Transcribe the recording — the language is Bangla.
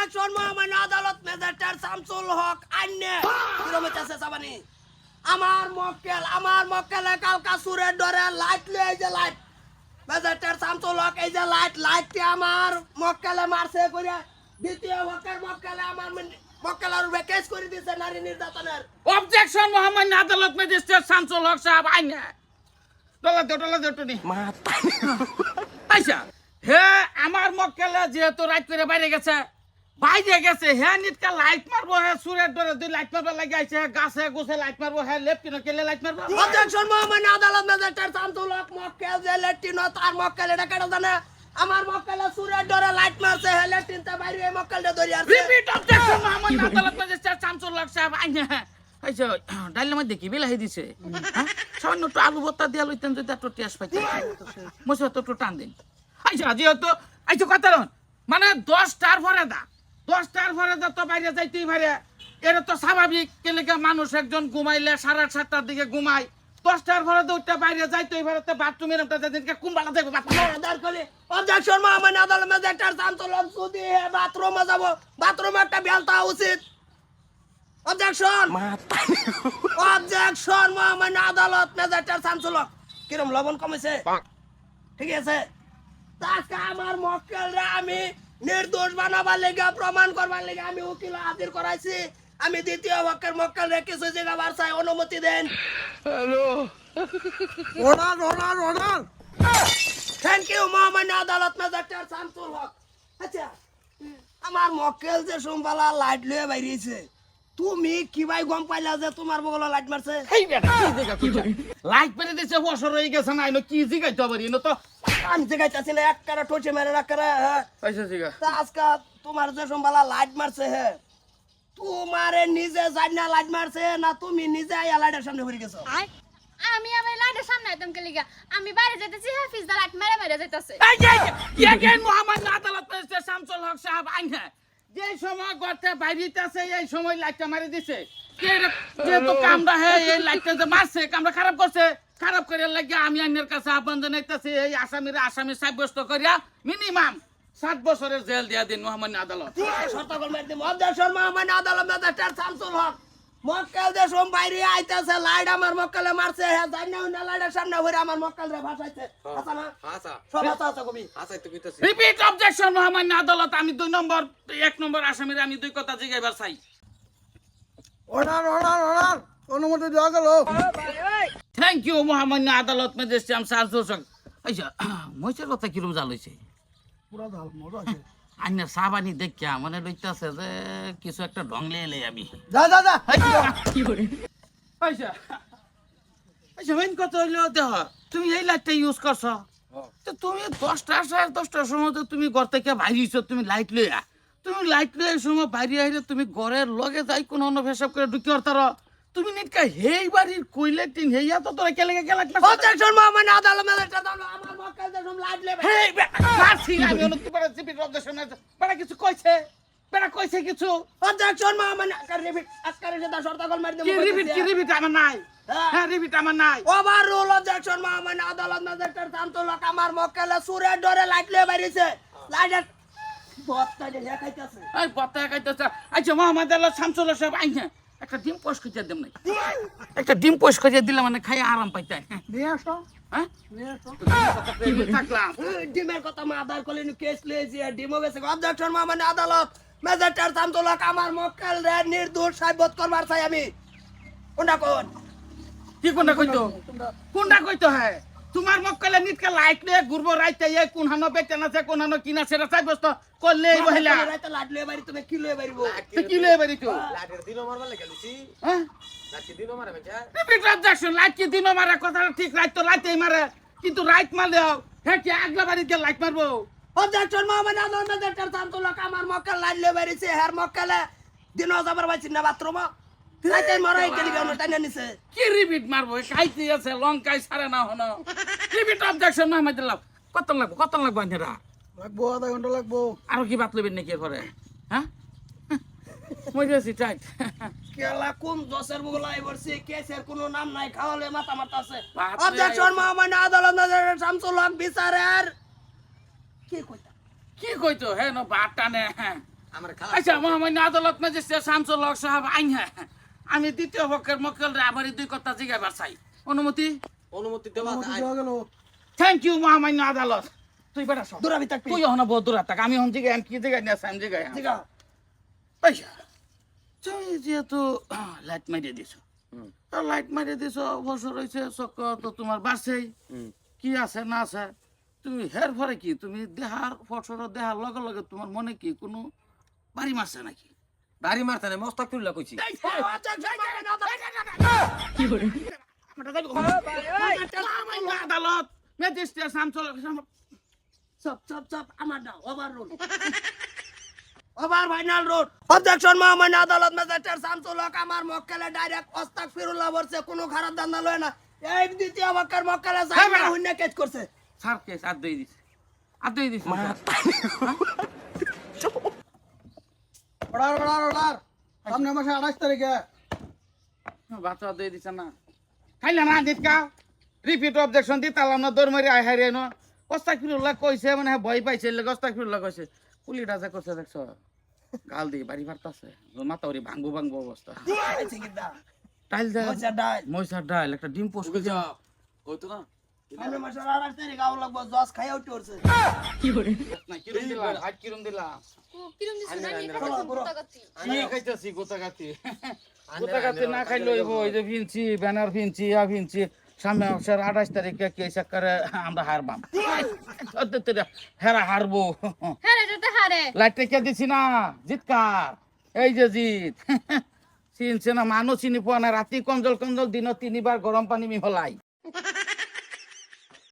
অবজেকশন মহামান্য আদালত ম্যাজিস্ট্রেট শামসুল হক আইনে কিরকম আছে সাবানি আমার মক্কেলে কালকা সুরের ডরে লাইট লই এই যে লাইট ম্যাজিস্ট্রেট শামসুল হক এই যে লাইটটি আমার মক্কেলে মারছে কইরা দ্বিতীয় হকের মক্কেলে আমার মক্কেলার কেস করে দিয়েছে নারী নির্যাতনের অবজেকশন মহামান্য আদালত ম্যাজিস্ট্রেট শামসুল হক সাহেব আইনে ডলা দে টনি আচ্ছা হে আমার মক্কেলে যেহেতু রাত করে বাইরে গেছে হে নিটকা লাইট মারবো হে সুরের ডরে দুই লাইট মারবা লাগি আইছে গাছে গোছে লাইট মারবো হে লেফটিনো কেলে লাইট মারবো অবজেকশন মহামান্য আদালত ম্যাজিস্ট্রেট শামসুল হক মক্কেল যে লেফটিনো তার মক্কেল এটা কেন জানে আমার মক্কেলে সুরের ডরে লাইট মারছে হে লেফটিনতে বাইরে এই মক্কেলটা ধরে আছে রিপিট অবজেকশন মহামান্য আদালত ম্যাজিস্ট্রেট শামসুল হক সাহেব আইনে আইছে ডাইলের মধ্যে কি বিলাহি দিছে হ্যাঁ সামান্য একটু আলু ভর্তা দিয়া লইতেন যদি একটু টেস্ট পাইতেন মশলা তো একটু টান দিন আইছে যেহেতু আইছে কথা মানে 10টার পরে তো বাইরে যাইতেই পারে এটা তো স্বাভাবিক কেলেকে মানুষ একজন ঘুমাইলে 7:30টার দিকে ঘুমায় 10টার পরে তো ওইটা বাইরে যাইতেই পারে তো বাথরুমের একটা যেদিনকে কুম্বালা যাবে অবজেকশন মহামান্য আদালত ম্যাজিস্ট্রেট শামসুল হক যদি বাথরুমে যাব বাথরুমে একটা বেলতা উচিত অবজেকশন মহামান্য আদালত ম্যাজিস্ট্রেট শামসুল হক কিরম লবণ কমেছে ঠিক আছে আজকে আমার মক্কেলরা আমি নির্দোষ বানাবার লেগে প্রমাণ করবার লেগে আমি উকিল হাজির করাইছি আমি দ্বিতীয় পক্ষের মক্কেলরে কিছু জায়গা চাই অনুমতি দেন অর্ডার থ্যাংক ইউ মহামান্য আদালত ম্যাজিস্ট্রেট শামসুল হক আচ্ছা আমার মক্কেল যে সোমবালা লাইট লয়ে বাইরেছে তুমি কি ভাই গম পাইলা যে তোমার বগলে লাইট মারছে এই বেটা কি জায়গা কইছো লাইট মেরে দিছে বছর হয়ে গেছে না এনো কি জিগাইতে পারি না তো আমি জিগাইতাছি না এক কারা ঠোঁটে মেরে রাখ কারা আচ্ছা জিগা তা আজকে তোমার যে সোমবালা লাইট মারছে হে তোমারে নিজে জানা লাইট মারছে না তুমি নিজে আইয়া লাইটের সামনে ঘুরে গেছো আমি আমার লাইটের সামনে একদম কেলিগা আমি বাইরে যাইতেছি হাফিজ দা লাইট মেরে যাইতাছে এই যে মহামান্য আদালত ম্যাজিস্ট্রেট শামসুল হক সাহেব আইনে যে সময় গর্তে বাইরিতেছে এই সময় লাইটটা মারি দিছে যেহেতু কামরা হে এই লাইটটা যে মারছে কামরা খারাপ করে লাগিয়ে আমি আইনের কাছে আহ্বান জানাইতেছি এই আসামি সাব্যস্ত করিয়া মিনিমাম 7 বছরের জেল দিয়া দিন মহামান্য আদালত শর্তকল মার দিম অবজেকশন মহামান্য আদালত ম্যাজিস্ট্রেট শামসুল হক মক্কেল যে সোম বাইরে আইতাছে লাইট আমার মক্কেলে মারছে হে জানা না লাইটের সামনে ঘুরে আমার মক্কেলরে ভাষাইছে হাসা না হাসা সব হাসা কবি হাসাই তো কইতাছি রিপিট অবজেকশন মহামান্য আদালত আমি 1 নম্বর আসামির আমি দুই কথা জিগাইবার চাই অর্ডার অনুমতি দেওয়া গেল থ্যাংক ইউ মহামান্য আদালত ম্যাজিস্ট্রেট শামসুল হক আচ্ছা মইছের কথা কিরম জাল হইছে পুরা দাল মজা আছে আইনা সাবানি দেখিয়া মনে লইতাছে যে কিছু একটা ঢংলে এলে আমি যা কি করে আচ্ছা মেন কথা হইলো দেখ তুমি এই লাইটটা ইউজ করছো তো তুমি 10টার সময় তো তুমি ঘর থেকে বাইরেছো তুমি লাইট লইয়া সময় বাইরে আইলে তুমি ঘরের লগে যাই কোন অন্য ফেসাব করে ঢুকি অর্থার তুমি নিটকা হেই বাড়ির কইলে টিন হেইয়া তো তোরা কেলে গেলা অবজেকশন মহামান্য আদালত ম্যাজিস্ট্রেট আমার মক্কেল যে সোম লাইট লেবে হেই মারছি আমি অন্য তোমার জিপি অবজেকশন বেটা কিছু কইছে কিছু অবজেকশন মহামান্য আজকারে যে শর্তকল মার দিম কি রিপিট আমার নাই হ্যাঁ রিপিট আমার নাই ওভার রুল অবজেকশন মহামান্য আদালত ম্যাজিস্ট্রেট শামসুল হক আমার মক্কেলে সুরের ডরে লাইট লয়ে বাইরেছে লাইটের বত্তা যে খাইতাছে এই বত্তা খাইতাছে আচ্ছা মোহাম্মদ আল্লাহ শামসুল হক সাহেব আইনা একটা ডিম পোস্ট করে দেব নাই একটা ডিম পোস্ট করে দিলে মানে খাই আরাম পাইতাই নিয়ে আসো হ্যাঁ থাকলাম ডিমের কথা মা আদার কলিন কেস লয়েছি ডিমও গেছে অবজেকশন মহামান্য আদালত ম্যাজিস্ট্রেট শামসুল হক আমার মক্কেল রে নির্দোষ সাব্যস্ত করবার চাই আমি কোনটা কোন কি কোনটা কইতো হ্যাঁ তোমার মক্কেলে নিটকা লাইট নিয়ে ঘুরবো রাইতে এই কোন হানো বেচেন আছে কোন হানো কিনা সেটা সাব্যস্ত করলে এই মহিলা রাইতে লাইট লয়ে বাড়ি তুমি কি লয়ে বাড়িবো কি লয়ে বাড়ি তো লাইটের দিনও মারবা লাগা লইছি হ্যাঁ লাইটের দিনও মারে বেটা রিপিট অবজেকশন লাইট কি দিনও মারে কথা ঠিক রাইত তো লাইতেই মারে কিন্তু রাইত মারলে হ্যাঁ কি আগলা বাড়িতে লাইট মারবো অবজেকশন মহামান্য আদালত ম্যাজিস্ট্রেট শামসুল হক আমার মক্কেল লাইট লয়ে বাড়িছে হের মক্কেলে দিনও যাবার বাইছি না বাথরুম রাইতে মারাই গেলি গানো টাইনা নিছে কি রিপিট মারবো খাইতে আছে লঙ্কাই সারে না হনো রিপিট অবজেকশন মহামান্য আল্লাহ কত লাগবো আইনেরা লাগবো আধা ঘন্টা লাগবো আরো কি বাত লইবেন নাকি করে হ্যাঁ মজেছি টাইট কেলা কোন দশের বগলাই বলছি কেসের কোনো নাম নাই খাওয়ালে মাথা মারতাছে অবজেকশন মহামান্য আদালত ম্যাজিস্ট্রেট শামসুল হক বিচারের কি কইতো হ্যাঁ নো বাট টানে আমার খালা আচ্ছা মহামান্য আদালত ম্যাজিস্ট্রেট শামসুল হক সাহেব আইনা আমি দ্বিতীয় পক্ষের মক্কেলরে আমার এই দুই কথা জিজ্ঞাসা চাই অনুমতি অনুমতি দেওয়া থ্যাংক ইউ মহামান্য আদালত তুই বেটা সব দূরাবি থাকবি তুই হন বহুত দূর থাক আমি হন জিগাই কি জিগাই না আমি জিগাই জিগা আচ্ছা তুই যেহেতু লাইট মারিয়ে দিছো লাইট মারিয়ে দিছো অবসর রয়েছে চক্র তো তোমার বাড়ছেই কি আছে না আছে তুমি হের পরে কি তুমি দেহার ফসল দেহার লগে লগে তোমার মনে কি কোনো বাড়ি মারছে নাকি বাড়ি মারতে না মস্তাক তুললা কইছি আদালত magistrate Shamsul chop chop chop আমার না over road over final road objection মহামান্য আদালত ম্যাজিস্ট্রেট শামসুল হক আমার মক্কেলে ডাইরেক্ট আস্তাগফিরুল্লাহ বলছে কোনো খারাপ ধান্দা লয় না এই দ্বিতীয় পক্ষের মক্কেলে যাই না হুন্না কেস করছে স্যার কেস আর দিয়ে দিছে আর দিয়ে দিছে অর্ডার সামনে মাসে 28 তারিখে বাচ্চা দিয়ে দিছে না খাইলে না দিতকা রিপিট অবজেকশন দিতালাম না দৌড় মারি আই হারিয়ে নো অস্তাগফিরুল্লাহ কইছে মানে ভয় পাইছে অস্তাগফিরুল্লাহ কইছে পুলিটা যা করছে দেখছো গাল দিয়ে বাড়ি ফারতাছে মাথা ওরে ভাঙবো ভাঙবো অবস্থা আইছে কিদা টাইল দে মজা ডাল মইসার ডাল একটা ডিম পোস্ট ওকে যা ওই তো না সামনে মাসে 28 তারিখ আউ লাগবো জজ খাই উঠে উঠছে না কিরম দিলা আজ কিরম দিলা কিরম দিছ না আমি চলো, বুড়ো। কথা কি খাইতাছি গোতাগাতি গোতাগাতি না খাইলে হইব ওই যে ভিনছি ব্যানার ভিনছি ভিনছি সামনে অবসর 28 তারিখে কেস করে আমরা হারবাম হেরা হারবো হ্যাঁ রে তো হারে লাইট কে দিছি না জিতকার এই যে জিত চিনছে না মানুষ চিনি পোয়া না রাতি কঞ্জল কঞ্জল দিন 3 বার গরম পানি মিহলাই